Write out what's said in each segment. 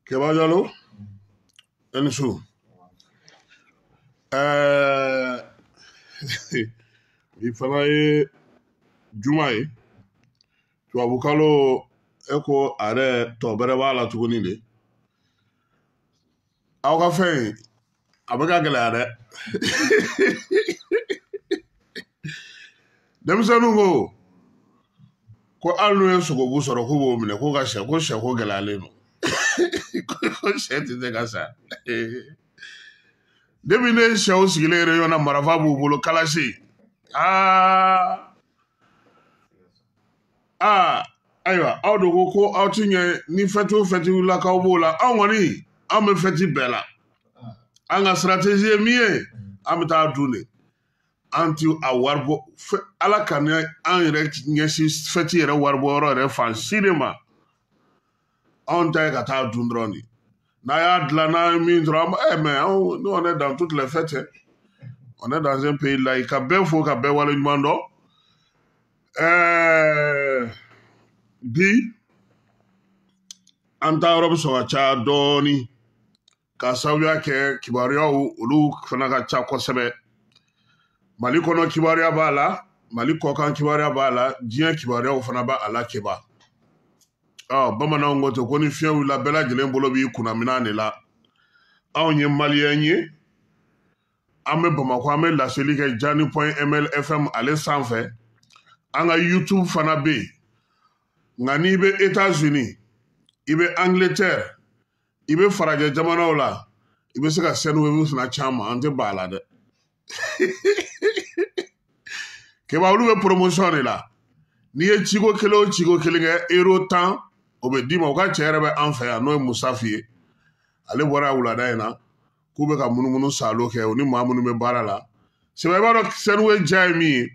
Kebajalo, Ensu. Ifana ye Juma ye. Tuwabukalo eko are tobere bala tuguni de. Aw ka fɛn a bɛ ka gɛlɛya dɛ. Denmisɛnninw ko hali n'u ye sogobu sɔrɔ k'u b'o minɛ ko sɛ ko gɛlɛyalen don. Ko sɛ tɛ se ka sa. Depi ne sɛw sigilen réunion na marafa b'u bolo kalasi. Ayiwa aw de ko aw ti ɲɛ ni fɛti la k'aw b'o la anw kɔni an bɛ fɛti bɛɛ la. An ka stratégie ye min ye an bɛ taa dun de. An ti a waribɔ ala ka ne an yɛrɛ ɲɛsin fɛti yɛrɛ waribɔ yɔrɔ yɛrɛ fan si de ma. Anw ta ye ka taa dun dɔrɔn de. N'a y'a dilan n'a ye min dɔrɔn mais nous on est dans toutes les fêtes. On est dans un pays laïque. Ka bɛɛ fo ka bɛɛ waleɲuman dɔn. Bi an ta yɔrɔ bɛ sɔn ka caya dɔɔni ka sababuya kɛ kibaruyaw olu fana ka ca kosɛbɛ. Mali kɔnɔ kibaruya b'a la, Mali kɔkan kibaruya b'a la, diɲɛ kibaruyaw fana b'a la keba. Bamananw ko ten ko ni fiɲɛ wulila bɛɛ lajɛlen bolo b'i kunna minan de la. Anw ye Maliyɛn ye, an bɛ Bamakɔ, an bɛ laseli kɛ Jani.ml FM ale sanfɛ. An ka YouTube fana bɛ yen. Nka n'i bɛ États-Unis, i bɛ Angleterre, i bɛ farajɛ jamanaw la, i bɛ se ka chaîne web fana caman an tɛ ban a la dɛ. Keba olu bɛ promotion de la. N'i ye ciko kelen o ciko kelen kɛ euro 10 o bɛ d'i ma. O ka cɛ yɛrɛ bɛ an fɛ yan n'o ye Musafi ye. Ale bɔra wulada in na k'u bɛ ka munumunu salo kɛ o ni maa minnu bɛ baara la. Sɛbɛ i b'a dɔn chaîne web diya ye min ye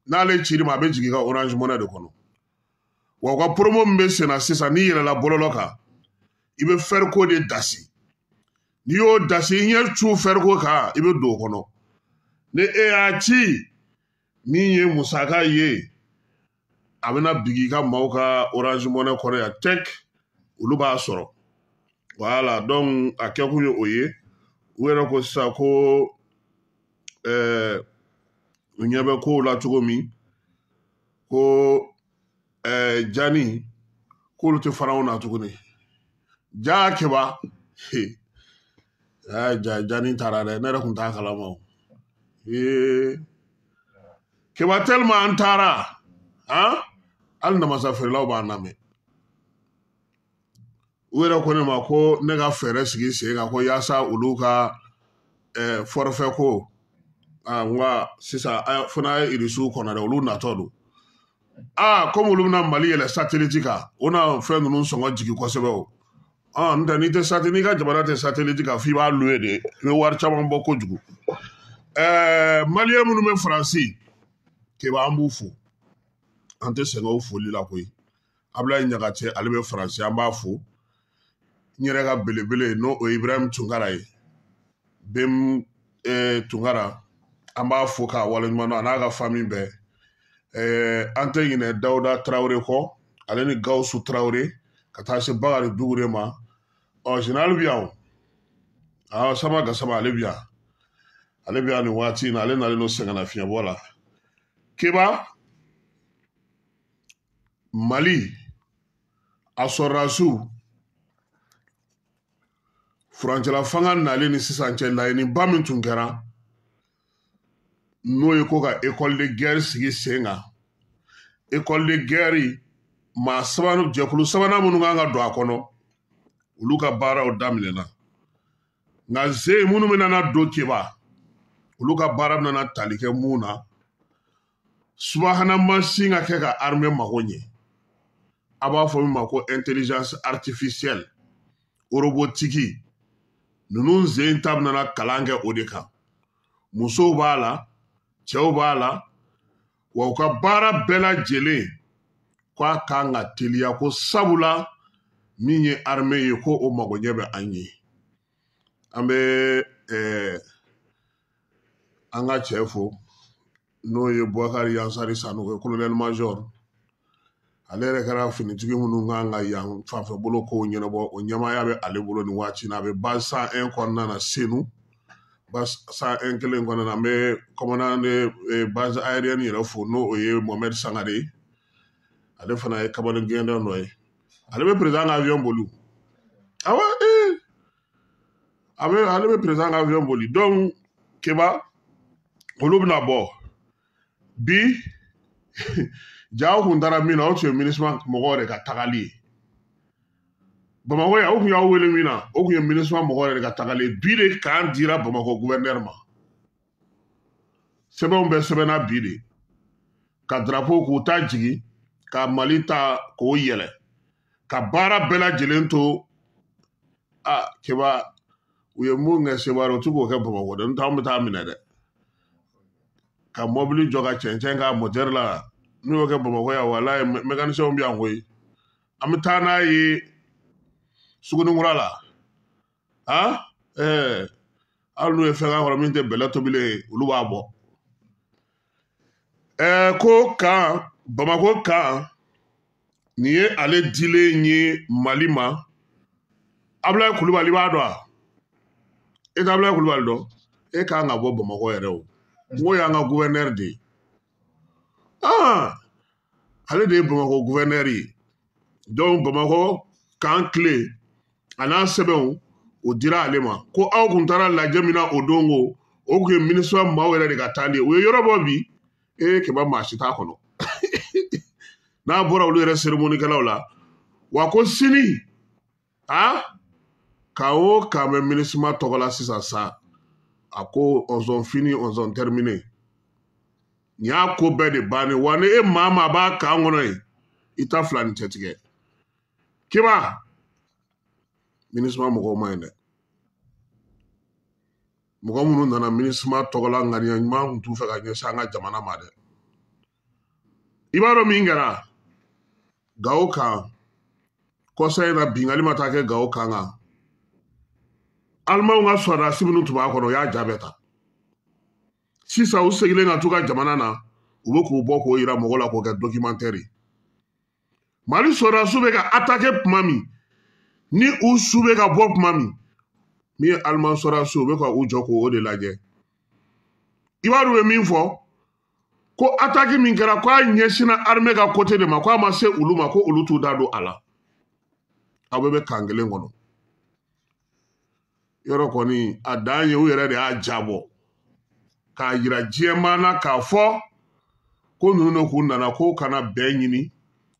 n'ale cir'i ma a bɛ jigin i ka Orange Money de kɔnɔ. Wa u ka promo min bɛ sen na sisan n'i yɛlɛla bɔlɔlɔ kan i bɛ fɛriko de dasi. N'i y'o dasi i ɲɛ cu fɛriko kan i bɛ don o kɔnɔ. Ni e y'a ci min ye musaka ye a bɛna bigi i ka maaw ka Orange Money kɔnɔ yan tɛk olu b'a sɔrɔ. Voilà donc a kɛkun ye o ye. U yɛrɛ ko sisan ko u ɲɛ bɛ kow la cogo min ko Jani k'olu tɛ fara anw na tuguni. Ja Keba Jani taara dɛ ne yɛrɛ tun t'a kalama o. Keba tellement an taara hali namasa feerelaw b'an lamɛn. U yɛrɛ ko ne ma ko ne ka fɛɛrɛ sigi sen kan ko yaasa olu ka forfait ko nka sisan fana ye irisiw kɔnɔ dɛ olu natɔ don. Comme olu bɛna Mali yɛlɛ satellite kan o na fɛn ninnu sɔngɔ jigin kosɛbɛ o. N'o tɛ n'i ka jamana tɛ satellite kan f'i b'a louer de i bɛ wari caman bɔ kojugu. Maliyɛn minnu bɛ Faransi Keba an b'u fo. An tɛ sɛgɛn o foli la koyi. Ablaye Ɲagate ale bɛ Faransi an b'a fo. N yɛrɛ ka belebele n'o ye Ibrahim Tunkara ye. Bem Tunkara an b'a fo k'a waleɲuman dɔn a n'a ka famille bɛɛ. An tɛ ɲinɛ Dawuda Traoré kɔ ale ni Gawusu Traoré ka taa se Bakari Dugure ma. Général bɛ yan o. Sama Gasama ale bɛ yan. Ale bɛ yan nin waati in na ale nalen don sɛgɛnnafiɲɛbɔ la. Keba Mali a sɔrɔdasiw furancɛla fanga nalen ni sisan cɛ laɲiniba min tun kɛra n'o ye ko ka école de guerre sigi sen kan. École de guerre maa jɛkulu sabanan minnu kan ka don a kɔnɔ olu ka baaraw daminɛna. Nka ze minnu bɛna don Keba olu ka baara bɛna tali kɛ mun na subahana mansin ka kɛ ka armée mago ɲɛ. A b'a fɔ min ma ko intelligence artificielle robotique ninnu zen ta bɛna kalan kɛ o de kan. Musow b'a la cɛw b'a la wa u ka baara bɛɛ lajɛlen k'a kan ka teliya ko sabula min ye armée ye ko o mago ɲɛ bɛ an ye. An bɛ an ka cɛ fo n'o ye Bouakari Yansari Sanogo colonel major ale yɛrɛ kɛra finitigi minnu kan ka yan fanfɛ bolo kow ɲɛnabɔ o ɲɛmaaya bɛ ale bolo ni waati na a bɛ base 101 kɔnɔna na Senu base 101 kelen kɔnɔna na an bɛ commandant de base aérienne yɛrɛ fo n'o ye Mohamed Sangare ye ale fana ye kamalen gɛndɔn dɔ ye ale bɛ président ka avion boli awɔ ale bɛ président ka avion boli donc Keba olu bɛna bɔ bi jaw kun taara min na o tun ye MINUSMA mɔgɔw de ka tagali ye Bamakɔ yan o kun y'aw wele min na o kun ye MINUSMA mɔgɔw de ka tagali ye bi de kan dira Bamakɔ gouverneur ma sɛbɛnw bɛ sɛbɛnna bi de ka drapeau k'u ta jigi ka Mali ta k'o yɛlɛ ka baara bɛɛ lajɛlen to Keba u ye mun kɛ Seware o tɛ k'o kɛ Bamakɔ dɛ n'o tɛ anw bɛ taa minɛ dɛ ka mɔbili jɔ ka cɛncɛn k'a moteur la n'u y'o kɛ Bamakɔ yan walayi mécanicien bɛ yan koyi an bɛ taa n'a ye Sugunikura la hali n'u ye fɛn k'a kɔrɔ min tɛ bɛlɛ tobilen ye olu b'a bɔ ko kan Bamakɔ kan nin ye ale dilen ye Mali ma Abdoulaye Kulibali b'a dɔn wa e tɛ Abdoulaye Kulibali dɔn e kan ka bɔ Bamakɔ yɛrɛ o n'o y'an ka gouverneur de ye ale de ye Bamakɔ gouverneur ye donc Bamakɔ kan tile a n'a sɛbɛnw o dira ale ma ko aw kun taara lajɛ min na o don o kun ye MINUSMA maaw yɛrɛ de ka taali ye u ye yɔrɔ bɔ bi Keba maa si t'a kɔnɔ n'a bɔra olu yɛrɛ cérémonikɛlaw la wa ko sini kan o kan bɛ MINUSMA tɔgɔ la sisan sa a ko on ont fini on ont terminé nin y'a ko bɛɛ de bannen wa ni e maa maa b'a kan kɔnɔ yen i ta fila ni cɛ tigɛ Keba MINUSMA mɔgɔw ma ɲi dɛ mɔgɔ minnu nana MINUSMA tɔgɔla ŋaniya ɲuman tun t'u fɛ ka ɲɛsin an ka jamana ma dɛ i b'a dɔn min kɛra Gawo kan kɔsa in na bingali ma taa kɛ Gawo kan kan Alimanw ka sɔrɔdasi minnu tun b'a kɔnɔ o y'a ja bɛɛ ta sisan u seginnen ka t'u ka jamana na u bɛ k'u bɔ k'o yira mɔgɔw la k'o kɛ documentaire ye Mali sɔrɔdasiw bɛ ka attaquer tuma min ni u su bɛ ka bɔ tuma min ye Aliman sɔrɔdasiw u bɛ ka u jɔ k'o de lajɛ i b'a dɔn u ye min fɔ ko attaque min kɛra k'a ɲɛsinna armée ka côté de ma k'a ma se olu ma ko olu t'u da don a la aw bɛɛ bɛ kan kelen kɔnɔ yɔrɔ kɔni a dan ye u yɛrɛ de y'a jabɔ k'a yira diɲɛmaa na k'a fɔ ko ninnu k'u nana k'o kana bɛn ɲini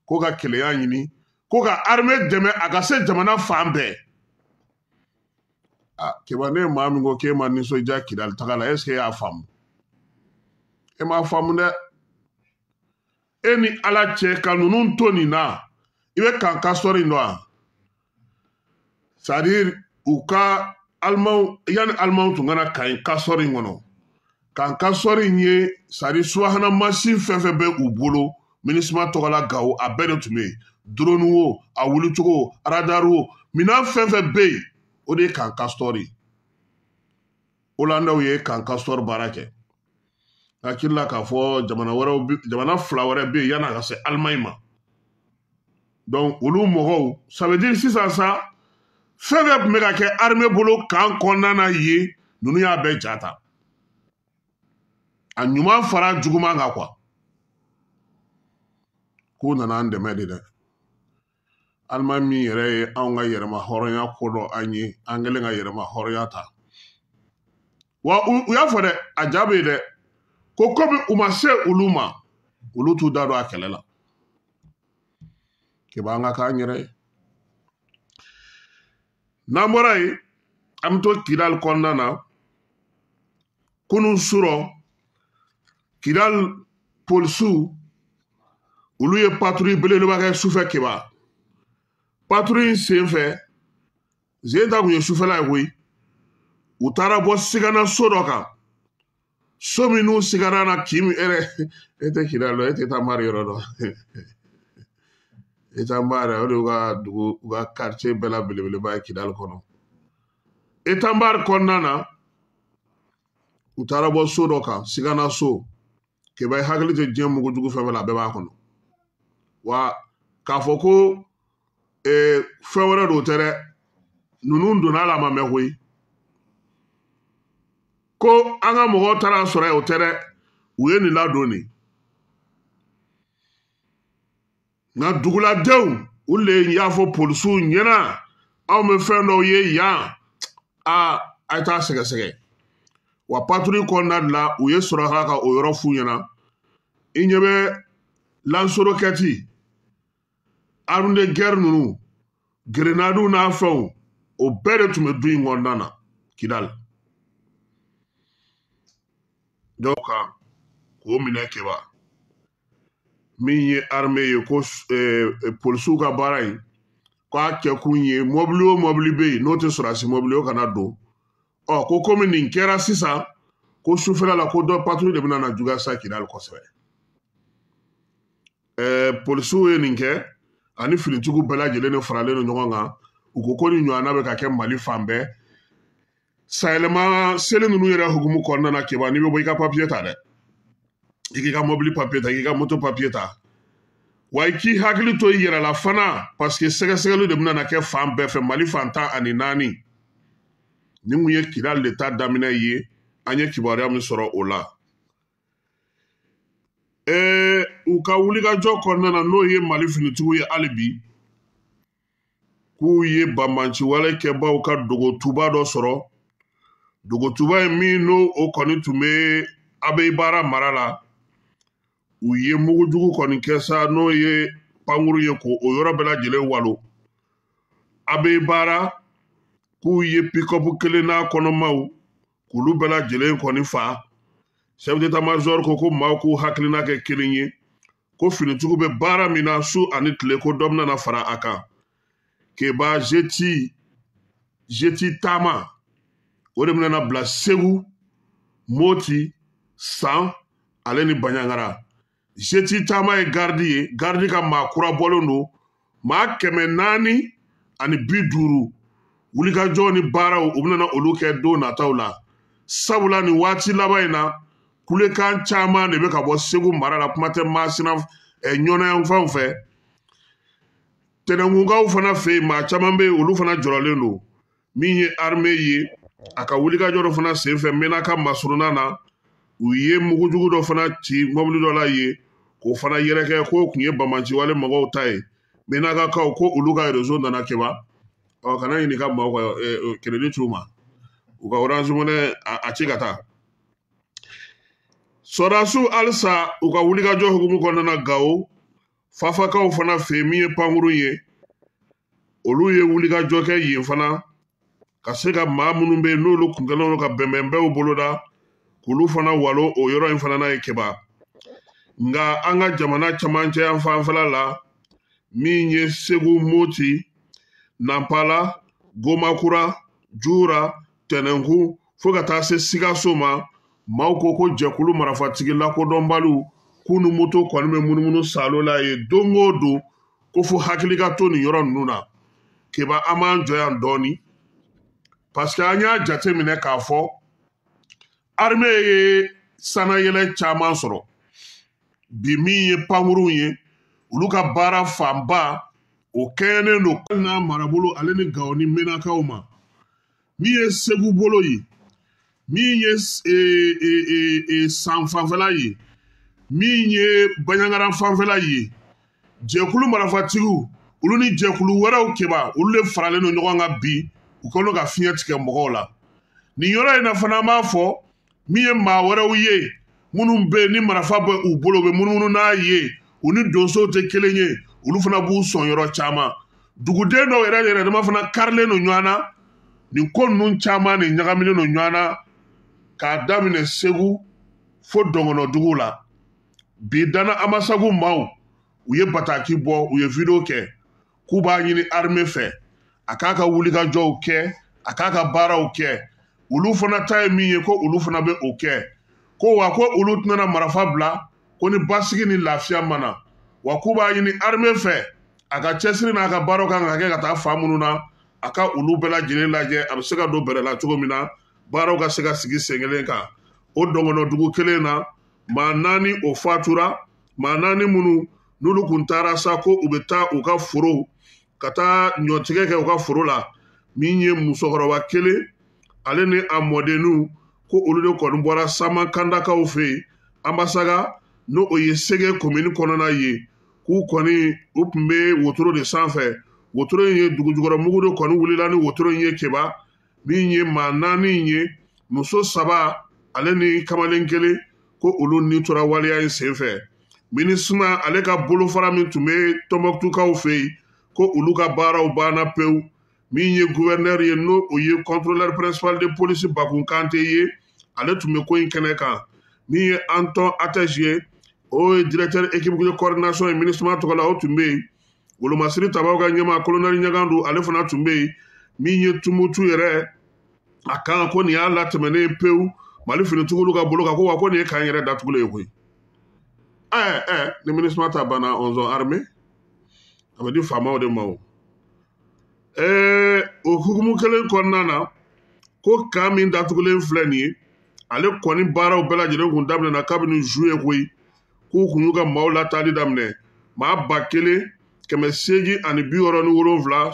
k'o ka kɛlɛya ɲini k'o ka armée dɛmɛ a ka se jamana fan bɛɛ Keba ne maa min ko k'e ma nisɔndiya Kidali taga la est-ce que e y'a faamu e m'a faamu dɛ e ni Ala cɛ ka ninnu to nin na i bɛ kan kasɔri in dɔn wa c'est-à-dire u ka Alimanw yani Alimanw tun kana kan kasɔri in kɔnɔ kan kasɔri in ye c'est-à-dire subahana mansin fɛn fɛn bɛ u bolo MINUSMA tɔgɔla Gawo a bɛɛ de tun bɛ yen drone wo a wulicogo radar wo minɛn fɛn fɛn bɛ yen o de ye kan kasɔri Hollandɛw ye kan kasɔri baara kɛ hakili la k'a fɔ jamana fila wɛrɛ bɛ yen yan'a ka se Allemagne ma donc olu mɔgɔw ça veut dire sisan sa fɛn fɛn tun bɛ ka kɛ armée bolo kan kɔnɔna na yen ninnu y'a bɛɛ ja ta a ɲuman fara juguman kan quoi k'u nana an dɛmɛ de dɛ Allemagne min yɛrɛ ye anw ka yɛrɛma hɔrɔnya ko dɔn an ye an kɛlen ka yɛrɛma hɔrɔnya ta wa u y'a fɔ dɛ a ja bɛ yen dɛ ko komi u ma se olu ma olu t'u da don a kɛlɛ la Keba an ka k'an yɛrɛ ye n'an bɔra yen an bɛ to Kidali kɔnɔna na kunun surɔ Kidali polisiw olu ye patrouille belebeleba kɛ sufɛ Keba patrouille in senfɛ zen ta kun ye sufɛla ye koyi u taara bɔ sigana so dɔ kan so min n'u sigana na k'i min e tɛ Kidali dɔn e tɛ taa Mari yɔrɔ dɔn e tɛ Mari o de y'u ka dugu u ka quartier bɛɛ la belebeleba ye Kidali kɔnɔ Etanbari kɔnɔna na u taara bɔ so dɔ kan sigana so Keba hakili tɛ diɲɛ mugujugu fɛn fɛn la a bɛɛ b'a kɔnɔ wa k'a fɔ ko fɛn wɛrɛ do tɛ dɛ ninnu donna la ma mɛn koyi ko an ka mɔgɔw taara sɔrɔ yen o tɛ dɛ u ye nin ladon nin nka duguladenw olu de y'a fɔ polisiw ɲɛna anw bɛ fɛn dɔw ye yan a ye taa sɛgɛsɛgɛ wa patrouille kɔnɔna de la u ye sɔrɔka ka o yɔrɔ f'u ɲɛna i ɲɛ bɛ lansorokɛti arme de guerre ninnu grenadiw n'a fɛnw o bɛɛ de tun bɛ du in kɔnɔna na Kidali dɔw kan k'o minɛ kɛba min ye armée ye ko polisiw ka baara in k'a kɛkun ye mɔbili o mɔbili bɛ yen n'o tɛ sɔrɔdasi mɔbili o kana don ko komi nin kɛra sisan ko sufɛla la ko dɔ patrouille de bɛna na juguya sa Kidali kosɛbɛ polisiw ye nin kɛ ani finitigiw bɛɛ lajɛlen de faralen don ɲɔgɔn kan u ko nin ɲɔgɔnna bɛ ka kɛ Mali fan bɛɛ sayɛlɛma seli ninnu yɛrɛ hukumu kɔnɔna na kɛba n'i bɛ bɔ i ka papiye ta dɛ i k'i ka mɔbili papiye ta i k'i ka moto papiye ta wa i k'i hakili to i yɛrɛ la fana parce que sɛgɛsɛgɛli de bɛna na kɛ fan bɛɛ fɛ Mali fan 14 nin kun ye Kidali de ta daminɛ ye an ye kibaruya min sɔrɔ o la u ka wulikajɔ kɔnɔna na n'o ye Mali finitigiw ye hali bi k'u ye banbanciwale kɛbaaw ka dogotuba dɔ sɔrɔ dogotuba ye min n'o o kɔni tun bɛ Abeyibara mara la u ye mugujugu kɔni kɛ sa n'o ye pankuru ye ko o yɔrɔ bɛɛ lajɛlen walo Abeyibara k'u ye pick-up kelen n'a kɔnɔmaw k'olu bɛɛ lajɛlen kɔni fa chef d'état-major ko maaw k'u hakilina kɛ kelen ye ko finitigiw bɛ baara min na su ani tile ko dɔ bɛna na fara a kan keba jeti taama o de bɛna na bila Segu Moti San ale ni Baɲangara jeti taama ye gardi ka maa kura bɔlen don maa 450 wulikajɔ ni baaraw u bɛna olu kɛ don nataw la sabula ni waati laban in na kulekan caman de bɛ ka bɔ Segu mara la kuma tɛ Masina ɲɔnɛyanfanw fɛ tɛnɛnkunkaw fana fɛ yen maa caman bɛ yen olu fana jɔrɔlen don min ye armée ye a ka wulikajɔ dɔ fana senfɛ Menaka masurunan na u ye mugujugu dɔ fana ci mɔbili dɔ la yen k'o fana yɛrɛkɛ k'o tun ye banbanciwale mɔgɔw ta ye Menakakaw ko olu ka réseau nana kɛba kana ɲininka maaw ka crédit t'u ma u ka Orange Money a ci ka taa sɔrɔdasiw halisa u ka wulikajɔ hukumu kɔnɔna na Gao Fafakaw fana fɛ min ye pankuru ye olu ye wulikajɔ kɛ yen fana ka se ka maa minnu bɛ yen n'olu kun kɛlen don ka bɛnbɛnbɛnw boloda k'olu fana walo o yɔrɔ in fana na ye kɛba nka an ka jamana camancɛ yan fanfɛla la min ye Segu Moti Nampala Gomakura Jura Tɛnɛnkun fo ka taa se Sikaso ma maaw ko jɛkulu marafatigi lakodɔnbaliw k'u ni moto kɔni bɛ munumunu salo la ye don o don ko fo hakili ka to nin yɔrɔ ninnu na kɛba an b'an jɔ yan dɔɔni parce que an y'a jate minɛ k'a fɔ armée ye sanayɛlɛ caman sɔrɔ bi min ye pankuru ye olu ka baara fanba o kɛɲɛnen don hali n'a marabolo ale ni Gao ni Menakaw ma min ye Segu bolo ye min ye San fanfɛla ye min ye Baɲangara fanfɛla ye jɛkulu marafatigiw olu ni jɛkulu wɛrɛw kɛba olu de faralen don ɲɔgɔn kan bi u kɛlen ka fiɲɛ tigɛ mɔgɔw la nin yɔrɔ in na fana an b'a fɔ min ye maa wɛrɛw ye minnu bɛ ni marafa bɛ u bolo bɛ munumunu n'a ye u ni donsow tɛ kelen ye olu fana b'u sɔn yɔrɔ caman duguden dɔw yɛrɛ dama fana karilen don ɲɔgɔn na nin ko ninnu caman de ɲagaminen don ɲɔgɔn na k'a daminɛ Segu fo Dɔngɔnɔdugu la bi Dana Amasagu maaw u ye bataki bɔ u ye video kɛ k'u b'a ɲini armée fɛ a k'a ka wulikajɔw kɛ a k'a ka baaraw kɛ olu fana ta ye min ye ko olu fana bɛ o kɛ ko wa ko olu tɛna marafa bila ko ni basigi ni lafiya mana wa k'u b'a ɲini armée fɛ a ka cɛsiri n'a ka baaraw kan ka kɛ ka taa fan minnu na a ka olu bɛɛ lajɛlen lajɛ a bɛ se ka don bɛrɛ la cogo min na baaraw ka se ka sigi sen kelen kan o Dɔngɔnɔdugu kelen na maa 4 o fatura maa 4 minnu n'olu kun taara sa ko u bɛ taa u ka foro ka taa ɲɔtigɛ kɛ u ka foro la min ye musokɔrɔba kelen ale ni a mɔdenninw ko olu de kɔni bɔra Samakandakaw fɛ yen Ambasaga n'o o ye Sege komini kɔnɔna ye k'u kɔni u tun bɛ wotoro de sanfɛ wotoro in ye dugujukɔrɔmugu de kɔni wulila ni wotoro in ye keba min ye maa 4 ye muso 3 ale ni kamalen kelen ko olu ni tora waleya in senfɛ minisuma ale ka bolofara min tun bɛ Tɔnbɔkutukaw fɛ yen ko olu ka baaraw banna pewu min ye gouverneur ye n'o o ye contrôleur principal de police Bakun Kante ye ale tun bɛ ko in kɛnɛ kan min ye Anton Atej ye o ye directeur équipe de coordination ye minisuma tɔgɔ la o tun bɛ yen Wolomasiri Tabaw ka ɲɛmaa colonel Ɲagandu ale fana tun bɛ yen min ye Tumutu yɛrɛ a kan ko nin y'a latɛmɛnen pewu Mali finitigiw ka bolo kan ko wa ko nin ye kan yɛrɛ datugulen ye koyi ni minisuma ta banna on zone armée a bɛ di faamaw de ma o o hukumu kelen kɔnɔna na ko kan min datugulen filɛ nin ye ale kɔni baaraw bɛɛ lajɛlen kun daminɛna kabini juillet koyi k'u kun y'u ka maaw latali daminɛ maa 1867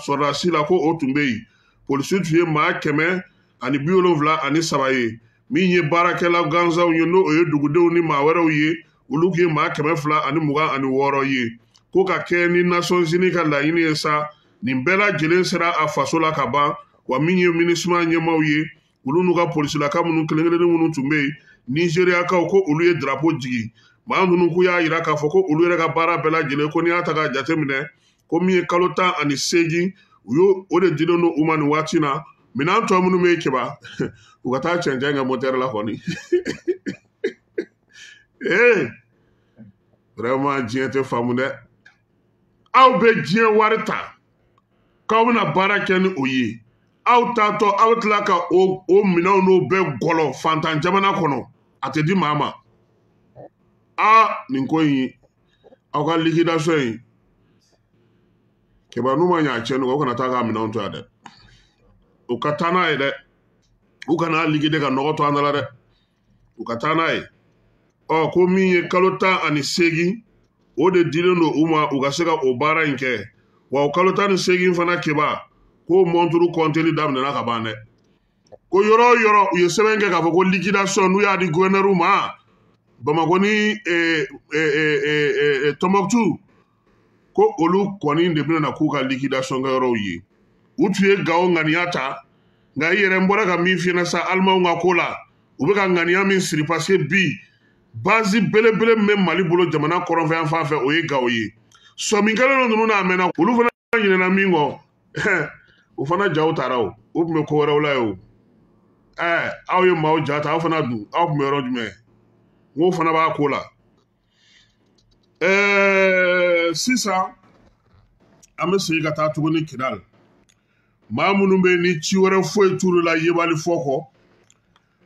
sɔrɔdasi la ko o tun bɛ yen polisi tun ye maa 173 ye min ye baarakɛla gansanw ye n'o ye dugudenw ni maa wɛrɛw ye olu kun ye maa 226 ye ko ka kɛ ni Nations Unies ka laɲini ye sa nin bɛɛ lajɛlen sera a faso la ka ban wa min ye minisuma ɲɛmaaw ye olu n'u ka polisilaka minnu kelen-kelennin minnu tun bɛ yen Nigériyakaw ko olu ye drapeau jigi maa minnu k'u y'a jira k'a fɔ ko olu yɛrɛ ka baara bɛɛ lajɛlen ko n'i y'a ta k'a jateminɛ ko min ye kalo 18 u y'o o de dilen don u ma nin waati na minɛn tɔ minnu bɛ yen keba u ka taa cɛncɛn kɛ moteur la kɔni vraiment diɲɛ tɛ faamu dɛ aw bɛ diɲɛ wari ta k'aw bɛna baara kɛ ni o ye aw taatɔ aw tila ka o minɛnw n'o bɛɛ gɔlɔ fantan jamana kɔnɔ a tɛ di maa ma nin ko in aw ka liquidation in keba n'u ma ɲɛ a cɛnni o kana taa k'a minɛnw to yan dɛ u ka taa n'a ye dɛ u kana liquider ka nɔgɔ to an da la dɛ u ka taa n'a ye ko min ye kalo 18 o de dilen don u ma u ka se ka o baara in kɛ wa o kalo 18 fana keba ko monturu kɔnteli daminɛna ka ban dɛ ko yɔrɔ o yɔrɔ u ye sɛbɛn kɛ k'a fɔ ko liquidation n'u y'a di gouverneur ma Bamako ni Tɔnbɔkutu ko olu kɔni de bɛna k'u ka liquidation kɛ yɔrɔw ye u tun ye Gawo ŋaniya ta nka i yɛrɛ n bɔra ka min f'i ɲɛna sa Alimanw ka ko la u bɛ ka ŋaniya min siri parce que bi base belebele min bɛ Mali bolo jamana kɔrɔnfɛ fan fɛ o ye Gawo ye sɔminkɛlen ninnu n'a mɛnna olu fana ɲinɛna min kɔ u fana jaw taara o tun bɛ ko wɛrɛw la ye o aw ye maaw ja ta aw fana dun aw tun bɛ yɔrɔ jumɛn n ko fana b'a ko la sisan an bɛ segin ka taa tuguni Kidal maa minnu bɛ yen ni ci wɛrɛ foyi t'olu la yebali fɔ kɔ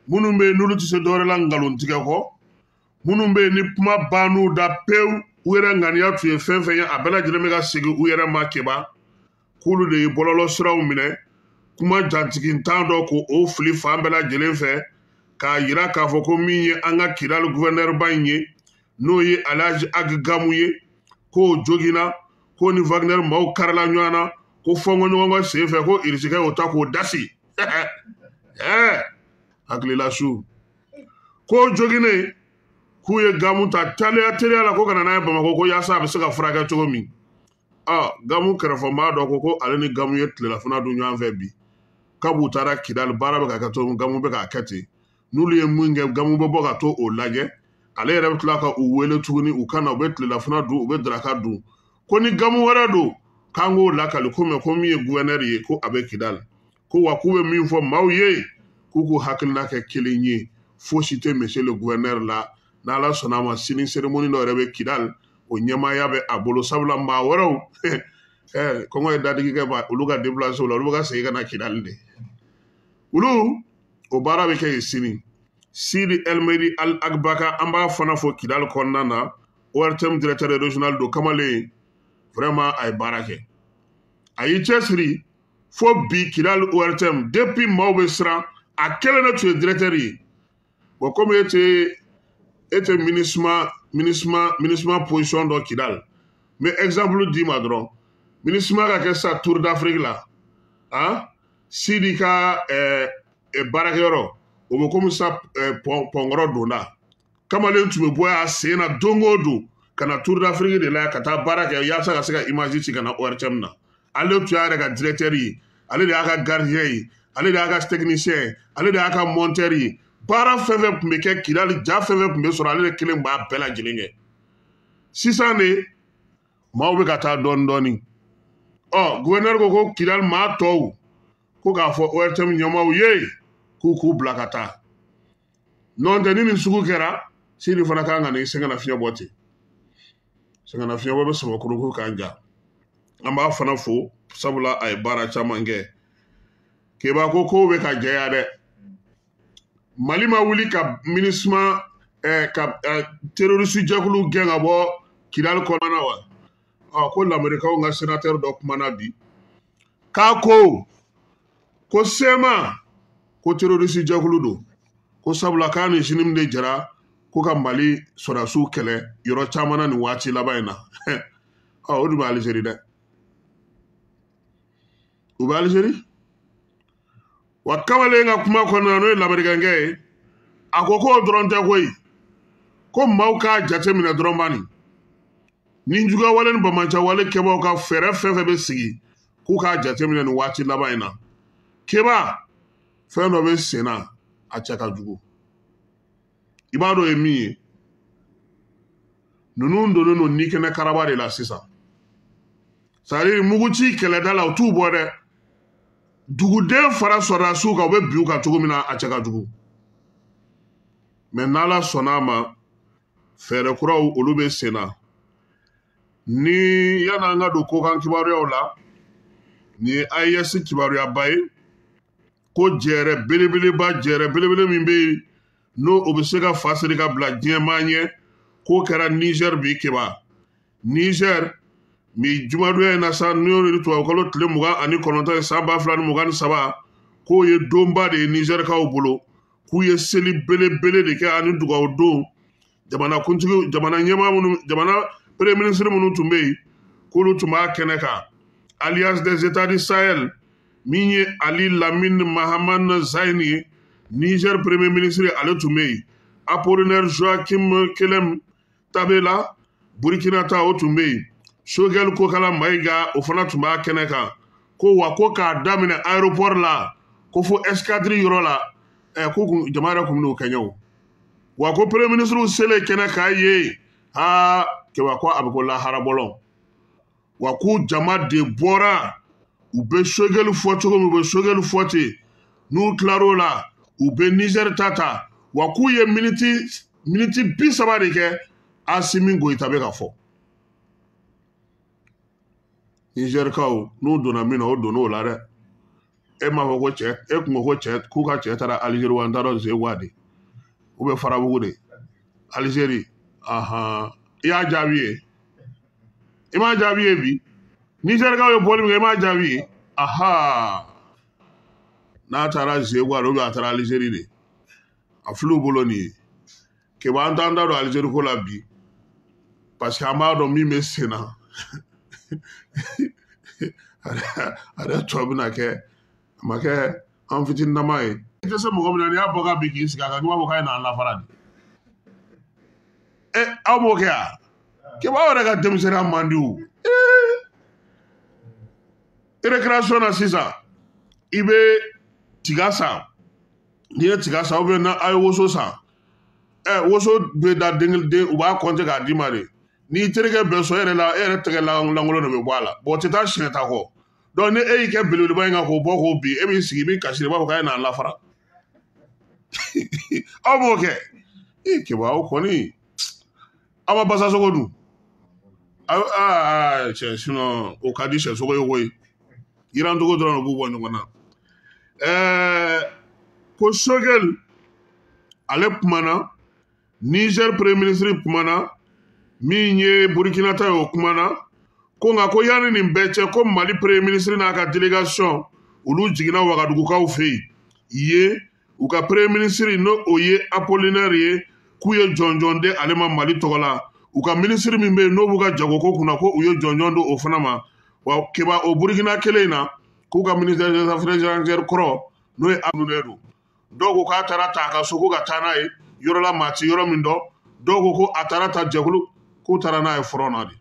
minnu bɛ yen n'olu tɛ se dɔwɛrɛ la nkalontigɛ kɔ minnu bɛ yen ni kuma bann'u da pewu u yɛrɛ ŋaniya tun ye fɛn fɛn ye a bɛɛ lajɛlen bɛ ka segin u yɛrɛ ma keba k'olu de ye bɔlɔlɔ siraw minɛ kuma jantigintan dɔ k'o fili fan bɛɛ lajɛlen fɛ k'a yira k'a fɔ ko min ye an ka Kidal gouverneur ba in ye n'o ye Alhaji Agi Gamu ye k'o joginna ko ni Wagner maaw karila ɲɔgɔn na ko fɔnkɔɲɔgɔnkɔ sen fɛ ko irisikɛ y'o ta k'o dasi hakilila su k'o joginnen k'u ye Gamu ta teliya la ko kana n'a ye Bamako ko yaasa a bɛ se ka furakɛ cogo min Gamu kɛrɛfɛmaa dɔ ko ale ni Gamu ye tilelafana dun ɲɔgɔn fɛ bi kab'u taara Kidal baara bɛ ka kɛ to Gamu bɛ k'a kɛ ten n'olu ye mun kɛ Gamu bɛ bɔ ka to o lajɛ ale yɛrɛ bɛ tila ka u wele tuguni u kana u bɛ tilelafana dun u bɛ daraka dun ko ni Gamu wɛrɛ don k'an k'o lakali ko mɛ ko min ye gouverneur ye ko a bɛ Kidal ko wa k'u bɛ min fɔ maaw ye k'u k'u hakilina kɛ kelen ye fosi tɛ monsieur le gouverneur la n'Ala sɔnna a ma sini cérémonie dɔ yɛrɛ bɛ Kidal o ɲɛmaaya bɛ a bolo sabula maa wɛrɛw kɔngɔ ye dadigi kɛ olu ka déplacé la olu bɛ ka segin ka na Kidal de olu o baara bɛ kɛ yen sini Sidi Elmeri Al-Agbaka an b'a fana fɔ Kidal kɔnɔna na ORTM directeur régional don kamalen vraiment a ye baara kɛ a y'i cɛsiri fo bi Kidal ORTM depuis maaw bɛ siran a kelen de tun ye directeur ye bon comme e tɛ MINUSMA position dɔ Kidal mais exemple di ma dɔrɔn ministre ma ka kɛ sa Tour d'Afrique la Sidi ka baarakɛyɔrɔ o bɛ komi sa pɔnkɔrɔ donda kamalen tun bɛ bɔ a sen na don o don ka na Tour d'Afrique de la ka taa baara kɛ yaasa ka se ka image ci ka na ORTM na ale tun y'a yɛrɛ ka directeur ye ale de y'a ka gardien ye ale de y'a ka technicien ye ale de y'a ka monteur ye baara fɛn fɛn tun bɛ kɛ Kidali ja fɛn fɛn tun bɛ sɔrɔ ale de kelen b'a bɛɛ lajɛlen kɛ sisan de maaw bɛ ka taa dɔɔni dɔɔni gouverneur ko Kidali maa tɔw ko k'a fɔ ORTM ɲɛmaaw ye k'u bila ka taa n'o tɛ ni nin sugu kɛra Sidi fana kan ka nin sɛgɛnnafiɲɛ bɔ ten sɛgɛnnafiɲɛ bɔ bɛ Samakɔrɔ kan ja an b'a fana fo sabula a ye baara caman kɛ Keba ko kow bɛ ka jɛya dɛ Mali ma wuli ka MINUSMA ka terroriste jɛkulu gɛn ka bɔ Kidali kɔnɔna wa ko l'Américain ka sénateur dɔ kumana bi k'a ko sema ko terroriste jɛkulu don ko sabula k'a ni sini de jara ko ka Mali sɔrɔdasiw kɛlɛ yɔrɔ caman na nin waati laban in na o dun bɛ Alizeri dɛ u bɛ Alizeri wa kamalen ka kuma kɔnɔna n'o ye Lamɛrikɛnkɛ ye a ko k'o dɔrɔn tɛ koyi ko maaw k'a jateminɛ dɔrɔn bani ni juguya wale ni bamaja wale kɛbaaw ka fɛɛrɛ fɛn fɛn bɛ sigi k'u k'a jateminɛ nin waati laban in na Keba fɛn dɔ bɛ sen na a cɛ ka jugu i b'a dɔn ye min ye ninnu donnen don ni kɛnɛ karaba de la sisan c'est-à-dire muguci kɛlɛda la u t'u bɔ dɛ duguden fara sɔrɔdasiw kan u bɛ bin u kan cogo min na a cɛ ka jugu mais n'Ala sɔnn'a ma fɛɛrɛ kuraw olu bɛ sen na ni yan'an ka don kokan kibaruyaw la ni ye AES kibaruyaba ye ko jɛrɛ belebele min bɛ yen n'o o bɛ se ka fa siri ka bila diɲɛmaa ɲɛ k'o kɛra Niger bi Keba Niger mi jumadoya in na sa n'o ye tubabukalo tile 29 ye san 2023 k'o ye donba de ye Nigerkaw bolo k'u ye seli belebele de kɛ ani dugawu don jamana ɲɛmaa minnu jamana premier ministre minnu tun bɛ yen k'olu tun b'a kɛnɛ kan Alliance des États du Sahel min ye Ali Lamine Mahamane Zaïni ye Niger premier ministre ale tun bɛ yen Apollinaire Joachim Kelem Tabela Burkina ta o tun bɛ yen Sogɛl Kokala Mayiga o fana tun b'a kɛnɛ kan ko wa ko k'a daminɛ aéroport la ko fo escadrille yɔrɔ la ko jama yɛrɛ kun bɛ n'o kɛ ɲɛ o wa ko premier ministre selen kɛnɛ k'a ye Keba ko a bɛ ko lahara bɔlɔn wa ko jama de bɔra u bɛ Sogɛl fɔ cogo min u bɛ Sogɛl fɔ ten n'u tilar'o la u bɛ Niger ta wa k'u ye miniti 30 de kɛ Asimi Goyita bɛ ka fɔ Nigerkaw n'u donna min na o donn'o la dɛ e m'a fɔ ko cɛ e kun ko k'u ka cɛ taara Alizeri wa n t'a dɔn Zewa de u bɛ Farabugu de Alizeri i y'a jaabi ye i m'a jaabi ye bi Nigerkaw ye bɔli min kɛ i m'a jaabi ye n'a taara Zewa de a taara Alizeri de a fil'u bolo nin ye Keba an t'an da don Alizeri ko la bi parce que an b'a dɔn min bɛ sen na a yɛrɛ tɔ bɛna kɛ a ma kɛ an fitininama ye i tɛ se mɔgɔ min na n'i y'a bɔ k'a bin k'i sigi a kan n'i b'a fɔ k'a ye n'an lafara de aw b'o kɛ wa Keba aw yɛrɛ ka denmisɛnninya man di o récréation na sisan i bɛ tiga san n'i ye tiga san ou bien n'a ye woso san woso bɛ da den u b'a compter k'a d'i ma de n'i terikɛ bɛɛ sɔn e yɛrɛ tɛgɛ lankolon de bɛ bɔ a la o tɛ taa siɲɛ ta kɔ donc ni e y'i kɛ belebeleba in kan k'o bɔ k'o bin e b'i sigi i b'i kasi i b'a fɔ k'a ye n'an lafara aw b'o kɛ Keba aw kɔni aw ma basasogo dun cɛ sinon o ka di sɛsogo ye koyi yirantogo dɔrɔn de b'u bɔ ɲɔgɔn na ko Sogɛl ale kumana Niger premier ministre kumana min ye Burkina ta ye o kumana ko nka ko yanni nin bɛɛ cɛ ko Mali premier ministre n'a ka délégation olu jiginna Wagadugukaw fɛ yen u ka premier ministre n'o o ye Apollinaire ye k'u ye jɔnjɔn de ale ma Mali tɔgɔ la u ka ministre min bɛ yen n'o b'u ka jagoko kunna ko u ye jɔnjɔn don o fana ma wa keba o Burkina kelen in na k'u ka ministère des affaires étrangères kɔrɔ n'o ye Abdoulaye don dɔw ko k'a taara ta a ka so ko ka taa n'a ye yɔrɔ la maa ti yɔrɔ min dɔn dɔw ko ko a taara ta jɛkulu k'u taara n'a ye front na de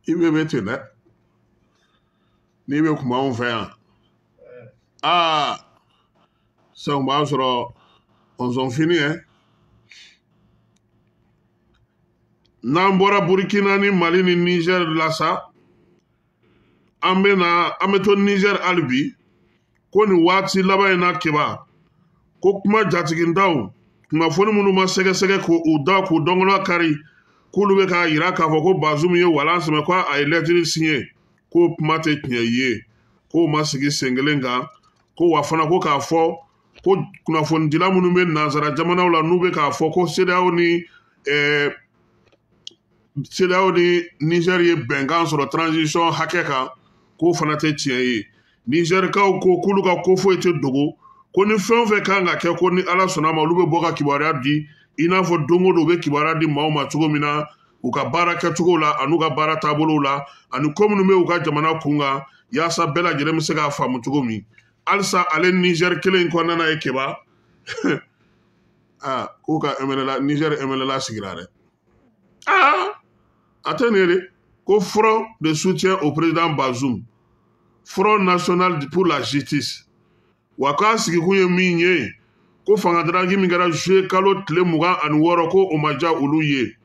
i bɛ ten dɛ n'i bɛ kuma anw fɛ yan sisan b'a sɔrɔ on sont fini n'an bɔra Burkina ni Mali ni Niger la sa an bɛ to Niger hali bi ko nin waati laban in na keba ko kuma jatigindaw kunnafoni minnu ma sɛgɛsɛgɛ k'u da k'u dɔngɔla kari k'olu bɛ k'a yira k'a fɔ ko Bazoum ye walan sɛmɛ ko a ye lɛtiri signé ko kuma tɛ tiɲɛ ye k'o ma sigi sen kelen kan ko wa fana ko k'a fɔ ko kunnafonidila minnu bɛ nanzara jamanaw la n'u bɛ k'a fɔ ko CEDEAO ni Niger ye bɛnkan sɔrɔ transition hakɛ kan k'o fana tɛ tiɲɛ ye Nigerikaw ko k'olu ka ko foyi tɛ dogo ko ni fɛn o fɛn kan ka kɛ ko ni Ala sɔnna ma olu bɛ bɔ ka kibaruya di i n'a fɔ don o don u bɛ kibaruya di maaw ma cogo min na u ka baara kɛcogo la ani u ka baara taabolow la ani ko minnu bɛ u ka jamana kun kan yaasa bɛɛ lajɛlen bɛ se k'a faamu cogo min halisa ale Niger kelen in kɔnɔna ye keba k'u ka Niger MLA sigira dɛ a tɛ nin ye de ko front de soutien au président Bazoum front national pour la justice wa k'a sigikun ye min ye ko fangadaraki min kɛra juillet kalo tile 26 ko o ma diya olu ye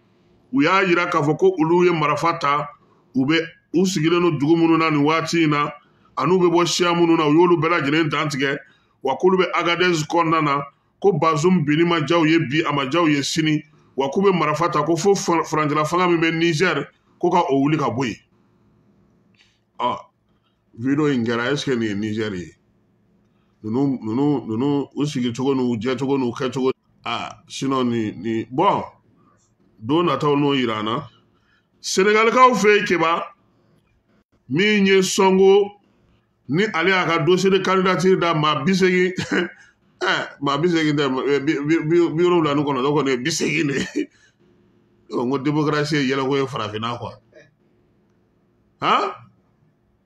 u y'a yira k'a fɔ ko olu ye marifa ta u sigilen don dugu minnu na nin waati in na ani u bɛ bɔ siya minnu na u y'olu bɛɛ lajɛlen dantigɛ wa k'olu bɛ Agadez kɔnɔna na ko Bazoum binni ma diya u ye bi a ma diya u ye sini wa k'u bɛ marifa ta ko fo farancɛla fanga min bɛ Niger ko ka o wuli ka bɔ yen video in kɛra est-ce que nin ye Niger ye ninnu u sigicogo n'u jɛcogo n'u kɛcogo sinon ni bon don nataw n'o yira an na Senegalikaw fɛ yen keba min ye Sonko ni ale y'a ka dossier de candidature da maa 80 maa 80 tɛ 79 kɔni ye 80 de n ko démocratie ye yɛlɛko ye farafinna quoi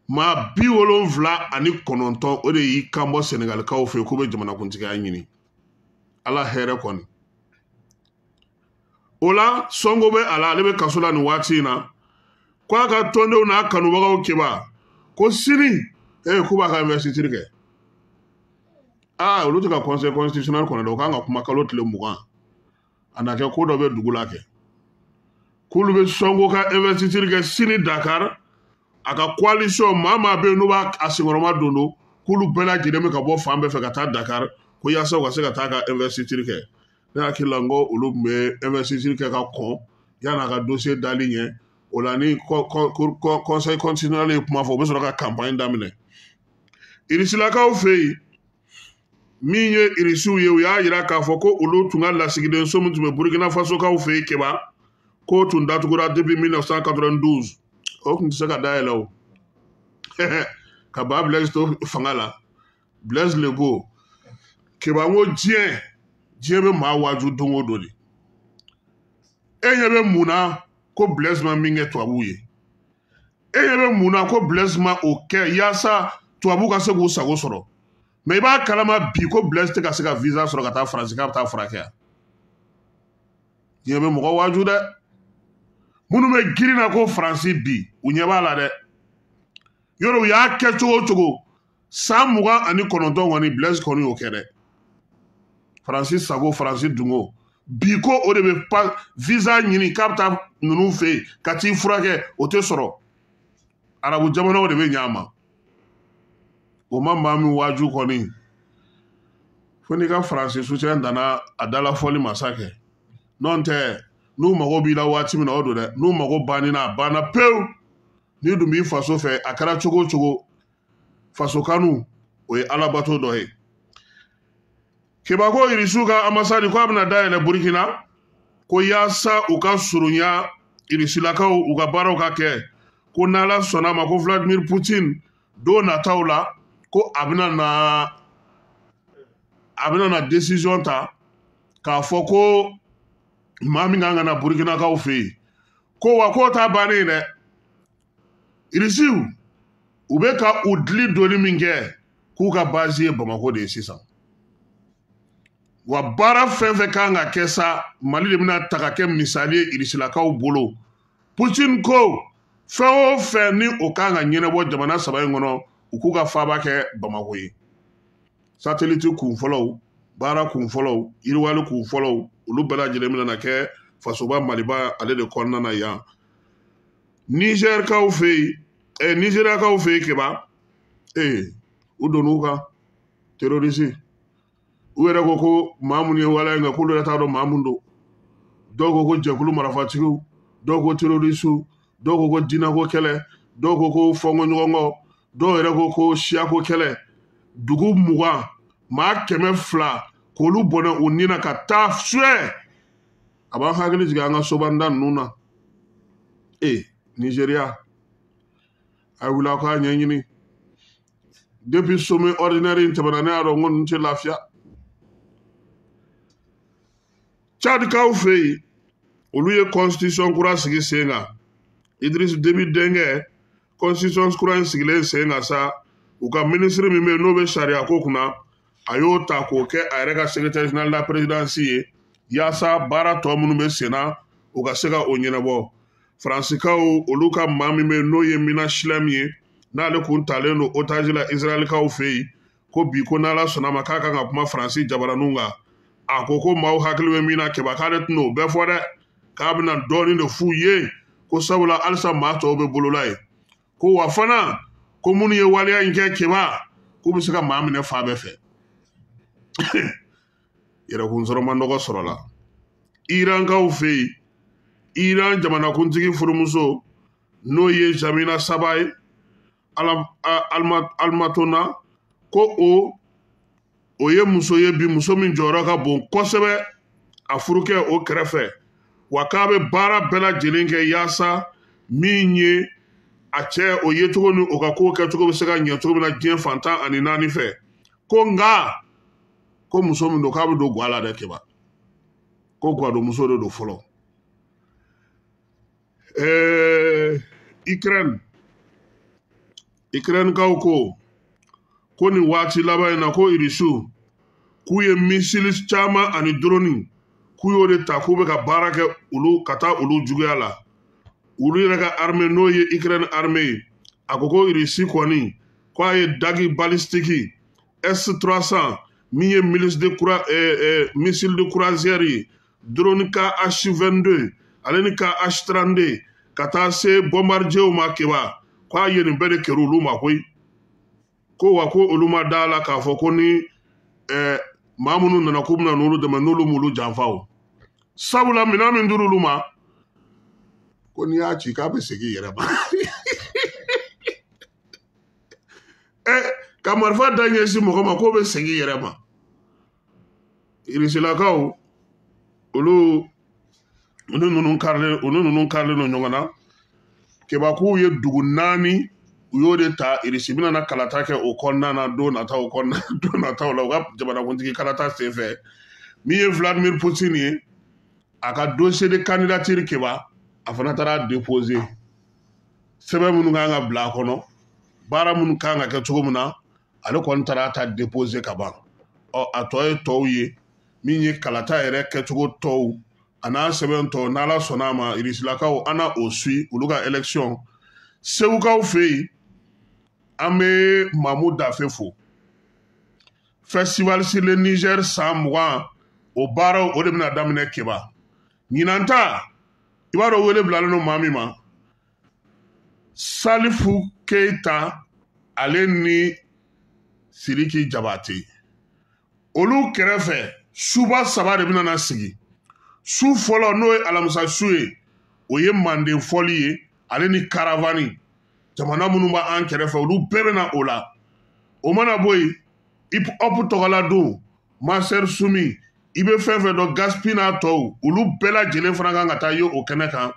maa 79 o de y'i kanbɔ Senegalikaw fɛ k'u bɛ jamanakuntigiya ɲini ala hɛrɛ kɔni o la Sonko bɛ a la ale bɛ kaso la nin waati in na ko a ka tɔndenw n'a kanubagaw keba ko sini k'u b'a ka investiture kɛ olu tɛ ka conseil constitutionnel kɔnɔ dɛ o kan ka kuma kalo tile 20 a na kɛ ko dɔ bɛ dugu la kɛ k'olu bɛ Sonko ka investiture kɛ sini Dakar a ka coalition maa bɛ yen n'u b'a senkɔrɔma don k'olu bɛɛ lajɛlen bɛ ka bɔ fan bɛɛ fɛ ka taa Dakar ko yaasa u ka se ka taa ka investiture kɛ ne hakili la n ko olu tun bɛ investiture kɛ ka kɔn yan'a ka dossier dali ɲɛ o la ni conseil constitutionnel ye kuma fɔ u bɛ sɔrɔ ka campagne daminɛ Irisilakaw fɛ yen min ye Irisiw ye u y'a jira k'a fɔ ko olu tun ka lasigiden so min tun bɛ Burkina Fasokaw fɛ yen keba k'o tun datugura depuis 1992 o tun tɛ se ka dayɛlɛ o ka ba Blaise to fanga la Blaise Lebo keba n ko diɲɛ bɛ maa waaju don o don de e ɲɛ bɛ mun na ko Blaise ma min kɛ tubabuw ye e ɲɛ bɛ mun na ko Blaise ma o kɛ yaasa tubabuw ka se k'u sago sɔrɔ mɛ i b'a kalama bi ko Blaise tɛ ka se ka visa sɔrɔ ka taa Faransi k'a bɛ taa furakɛ yan diɲɛ bɛ mɔgɔ waaju dɛ minnu bɛ girin na ko Faransi bi u ɲɛ b'a la dɛ yɔrɔ u y'a kɛ cogo o cogo san 29 kɔni Blaise kɔni y'o kɛ dɛ Faransi sago Faransi dungo bi ko o de bɛ visa ɲini k'a bɛ taa ninnu fɛ yen ka t'i furakɛ o tɛ sɔrɔ arabu jamanaw de bɛ ɲɛ a ma o ma maa min waaju kɔni fo n'i ka Faransi soutien danna a dalafɔli masa kɛ n'o tɛ n'u mago b'i la waati min na o don dɛ n'u mago bannina a banna pewu n'i dun b'i faso fɛ a kɛra cogo o cogo faso kanu o ye alabato dɔ ye keba ko Irisiw ka ambassade ko a bɛna dayɛlɛ Burkina ko yaasa u ka surunya Irisilakaw u ka baaraw ka kɛ ko n'Ala sɔnna ma ko Vladimir Poutine don nataw la ko a bɛna na décision ta k'a fɔ ko maa min kan ka na Burukinakaw fɛ yen ko wa k'o ta bannen dɛ irisiw u bɛ ka u dili doni min kɛ k'u ka base ye Bamako de ye sisan wa baara fɛn fɛn kan ka kɛ sa Mali de bɛna ta ka kɛ misali ye irisilakaw bolo Putin ko fɛn o fɛn ni o kan ka ɲɛnabɔ jamana saba in kɔnɔ u k'u ka faaba kɛ Bamako ye satellite kun fɔlɔw baara kun fɔlɔw yiriwali kun fɔlɔw olu bɛɛ lajɛlen bɛna kɛ fasoba Maliba ale de kɔnɔna na yan Nizerikaw fɛ yen Nizeriyakaw fɛ yen keba u donn'u kan terroriste u yɛrɛ ko maa minnu ye waleya in kɛ k'olu yɛrɛ t'a dɔn maa min don dɔw ko jɛkulu marafatigiw dɔw ko terroriste dɔw ko dinako kɛlɛ dɔw ko fɔnkɔɲɔgɔnkɔ dɔw yɛrɛ ko siyako kɛlɛ dugu 20 maa 200 k'olu bɔnɛ u nin na ka taa Suwɛdi a b'an hakili jigin an ka sobanda ninnu na Nizeriya a ye wuli a k'a ɲɛɲini depuis sommet ordinaire in tɛmɛna ne y'a dɔn ko ninnu tɛ lafiya Tchadikaw fɛ yen olu ye constitution kura sigi sen kan Idriss Déby denkɛ constitution kura in sigilen sen kan sa u ka ministre min bɛ yen n'o bɛ sariya ko kunna a y'o ta k'o kɛ a yɛrɛ ka secrétaire général de la présidence ye yaasa baara tɔ minnu bɛ sen na u ka se ka o ɲɛnabɔ Faransikaw olu ka maa min bɛ yen n'o ye Mina Shilem ye n'ale kun talen don otage la Israelikaw fɛ yen ko bi ko n'Ala sɔnna ma k'a kan ka kuma Faransi jabaraninw kan a ko maaw hakili bɛ min na kɛba k'ale tɛna o bɛɛ fɔ dɛ k'a bɛna dɔɔnin de f'u ye ko sabula halisa maa tɔw bɛ bolola ye ko wa fana ko minnu ye waleya in kɛ kɛba k'u bɛ se ka maa minɛ fa bɛɛ fɛ yɛrɛkunsɔrɔma nɔgɔ sɔrɔla Irankaw fɛ yen Iran jamanakuntigi furumuso n'o ye Jamina Saba ye Almatona ko o ye muso ye bi muso min jɔyɔrɔ ka bon kosɛbɛ a furukɛ o kɛrɛfɛ wa k'a bɛ baara bɛɛ lajɛlen kɛ yaasa min ye a cɛ o ye cogo ni o ka kow kɛcogo bɛ se ka ɲɛ cogo min na diɲɛ fantan ani 4 fɛ ko nka ko muso min don k'a bɛ don ga la dɛ keba ko gadonmuso de don fɔlɔ Ukraine kaw ko nin waati laban in na ko irisiw k'u ye misili caman ani drone k'u y'o de ta k'u bɛ ka baara kɛ olu ka taa olu juguya la olu yɛrɛ ka armée n'o ye Ukraine armée ye a ko irisi kɔni k'a ye dagi balistique S300 min ye missile de croisière ye drone KH-22 ale ni KH-32 ka taa se bombardierw ma keba k'a ye nin bɛɛ de kɛra olu ma koyi ko wa ko olu ma da la k'a fɔ ko ni maa minnu nana k'u bɛna n'olu dɛmɛ n'olu m'olu janfa o sabula minɛn min dir'olu ma ko n'i y'a ci k'a bɛ segin i yɛrɛ ma ka marifa da ɲɛsin mɔgɔ ma k'o bɛ segin i yɛrɛ ma irisilakaw olu ninnu karilen don ɲɔgɔn na keba k'u ye dugu 4 u y'o de ta irisi bɛna na kalata kɛ o kɔnɔna na don nataw la u ka jamanakuntigi kalata senfɛ min ye Vladimir Poutine ye a ka dossier de candidature keba a fana taara déposer sɛbɛn minnu kan ka bila a kɔnɔ baara minnu kan ka kɛ cogo min na ale kɔni taara ta déposer ka ban a tɔ ye tɔw ye min ye kalata yɛrɛ kɛcogo tɔw a n'a sɛbɛn tɔw n'Ala sɔnna a ma irisilakaw an na o suit olu ka élection Segukaw fɛ yen an bɛ Mamu Dafe fo festival sur le Niger san 20 o baaraw o de bɛna daminɛ keba ɲinan ta i b'a dɔn wele bilalen don maa min ma Salifu Keita ale ni Sidiki Jabate olu kɛrɛfɛ suba 3 de bɛna na sigi su fɔlɔ n'o ye alamisa su ye o ye manden fɔli ye ale ni karavani jamana minnu b'an kɛrɛfɛ olu bɛɛ bɛna o la o mana bɔ yen hip-hop tɔgɔla don Master Sumi i bɛ fɛn fɛn dɔn Gaspi n'a tɔw olu bɛɛ lajɛlen fana kan ka taa ye o kɛnɛ kan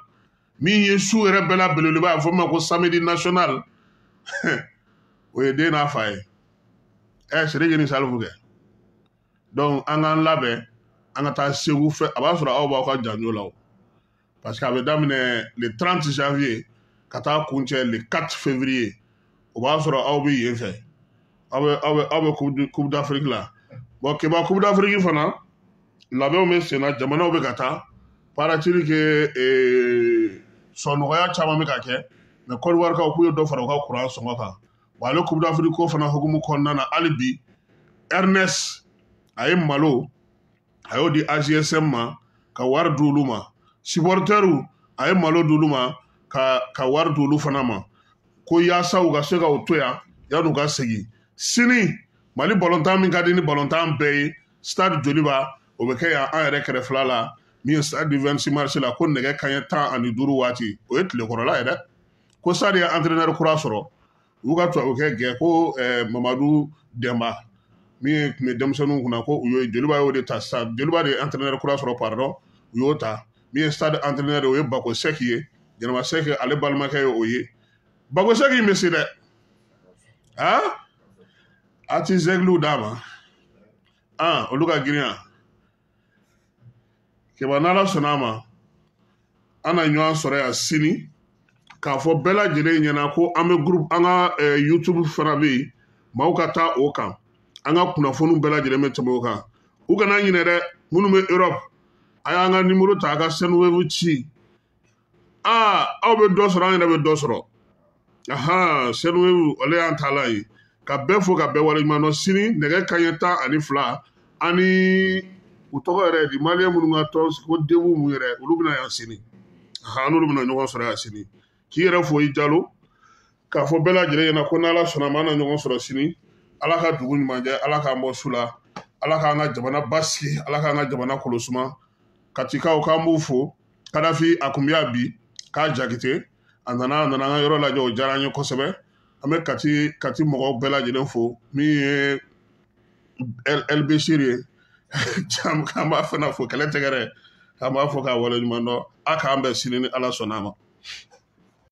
min ye su yɛrɛ bɛɛ la belebeleba a bɛ fɔ ma ko samedi national o ye den n'a fa ye Sidiki ni Salifu kɛ donc an k'an labɛn an ka taa Segu fɛ a b'a sɔrɔ aw b'aw ka janjo la o parce que a bɛ daminɛ le 30 janvier ka taa kuncɛ le 4 février o b'a sɔrɔ aw bɛ yen fɛ aw bɛ Coupe d'Afrique la bon keba Coupe d'Afrique fana labɛnw bɛ sen na jamanaw bɛ ka taa paratil que sɔnɔgɔya caman bɛ ka kɛ mais Côte d'Ivoire kaw k'u ye dɔ fara u ka courant sɔngɔ kan wa ale Coupe d'Afrique ko fana hukumu kɔnɔna na hali bi Ernest a ye malo a y'o di AGSM ma ka wari di olu ma supporters a ye malo di olu ma ka wari di olu fana ma ko yaasa u ka se ka o to yan yan'u ka segin sini Mali ballontan min ka di ni ballontan bɛɛ ye stade Joliba o bɛ kɛ yan an yɛrɛ kɛrɛfɛla la min ye stade du 26 mars la ko nɛgɛ kanɲɛ 15 waati o ye tilekɔrɔla ye dɛ ko stade ye entraîneur kura sɔrɔ u ka tubabukɛ gɛn ko Mamadu Demba min tun bɛ denmisɛnninw kunna ko u ye Joliba y'o de ta stade Joliba de ye entraîneur kura sɔrɔ pardon u y'o ta min ye stade entraîneur o ye Bako Seki ye Yɛlɛma Seki ale balimakɛ ye o ye Bako Seki bɛ se dɛ a ti zɛgiliw d'a ma olu ka girin kɛba n'Ala sɔnna a ma an na ɲɔgɔn sɔrɔ yan sini k'a fɔ bɛɛ lajɛlen ɲɛna ko an bɛ groupe an ka YouTube fana bɛ yen maaw ka taa o kan an ka kunnafoniw bɛɛ lajɛlen bɛ tɛmɛ o kan u kana ɲinɛ dɛ minnu bɛ Europe a y'an ka numéro ta a ka Senweb ci aw bɛ dɔ sɔrɔ an yɛrɛ bɛ dɔ sɔrɔ Senweb ale y'an taala ye ka bɛɛ fo ka bɛɛ waleɲuman dɔn sini nɛgɛ kanɲɛ 12 ani u tɔgɔ yɛrɛ di maliyɛn minnu ka tɔn ko debu mun yɛrɛ olu bɛna yan sini n'olu bɛna ɲɔgɔn sɔrɔ yan sini k'i yɛrɛ fo i Jalo k'a fɔ bɛɛ lajɛlen ɲɛna ko n'Ala sɔnna ma an na ɲɔgɔn sɔrɔ sini Ala ka dugu ɲuman jɛ Ala k'an bɔ su la Ala k'an ka jamana basigi Ala k'an ka jamana kɔlɔsuma Katikaw k'an b'u fo Kadafi a tun bɛ yan bi k'a Jakite a nana an ka yɔrɔ lajɛ o diyara an ye kosɛbɛ an bɛ Kati mɔgɔw bɛɛ lajɛlen fo min ye Elbesir ye k'an b'a fana fo kɛlɛ tɛgɛrɛ k'an b'a fɔ k'a waleɲuman dɔn a k'an bɛn sini ni Ala sɔnna a ma